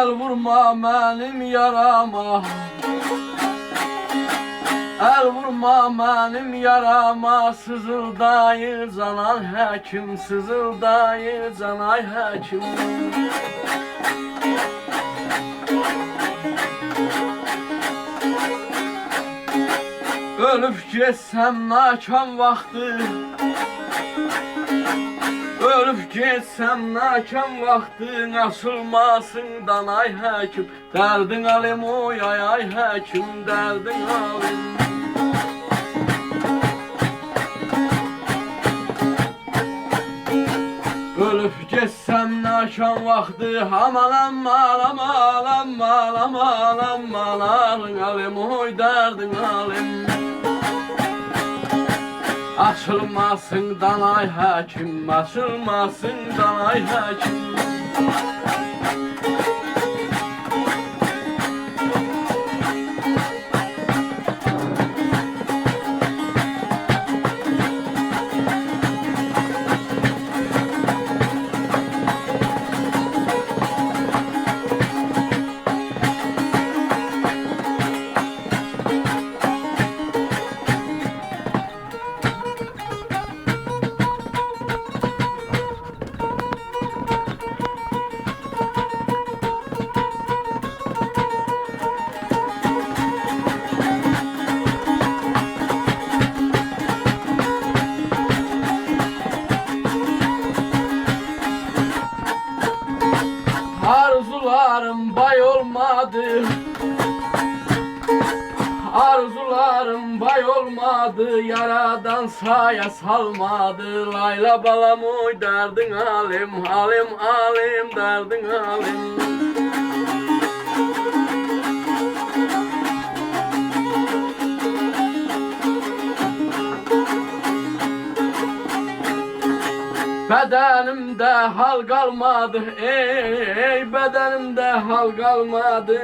El vurma benim yarama, el vurma benim yarama, sızıldayır canan həkim, sızıldayır canay həkim. Ölüp geçsem nakam vaxtı, ölüp geçsem nakam vaxtı, açılmasın danay həkim, dərdin alim oy ay ay həkim, dərdin alim. Ölüp geçsem nakam vaxtı, aman aman aman aman aman aman alim oy dərdin alim. Açılmasın danay həkim, açılmasın danay həkim. Arzularım bay olmadı, arzularım bay olmadı, yaradan saya salmadı. Layla balam oy derdin alim, alim alim derdin alim. Bedenimde hal kalmadı, ey bedenimde hal kalmadı.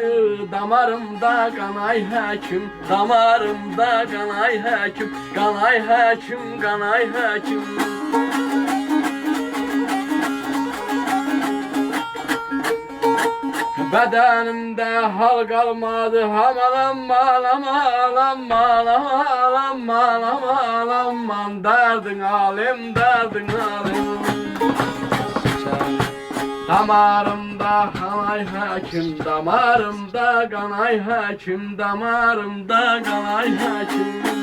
Damarımda kanay həkim, damarımda kanay həkim, kanay həkim, kanay həkim. Bedenimde hal kalmadı, aman aman aman aman aman aman aman aman, derdin alim, derdin alim. Damarımda kanay həkim, damarımda kanay həkim, damarımda kanay həkim.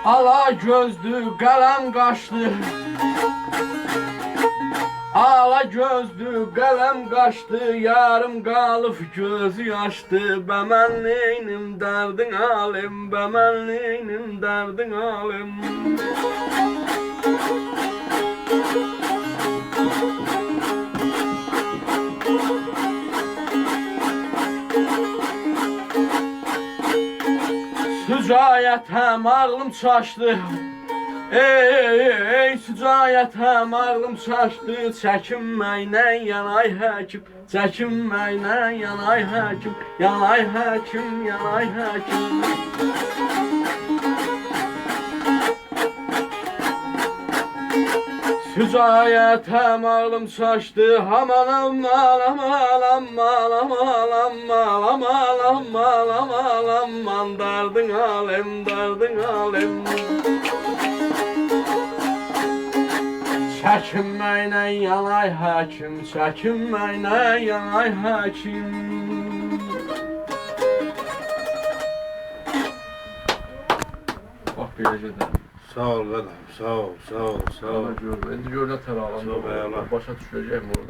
Ala gözlü kalem kaçtı, ala gözlü kalem kaçtı, yarım kalıp gözü yaştı. Bemen neynim derdin alim, bemen neynim derdin alim. Sücayetem ağlım çaştı, ey sücayetem ağlım çaştı. Çəkinməklə yanay həkim, çəkinməklə yanay həkim, yanay həkim, yanay həkim. Sücayetem ağlım çaştı, aman aman aman aman aman aman aman aman aman aman, derdin alim, derdin alim. Çəkinməklə yanay həkim, çəkinməklə yanay həkim. Beləcədə. Sağ ol qadam, sağ ol, sağ ol, sağ ol. İndi gör nə tər ağlamda. Çox əla. Başa düşəcəkmi orada?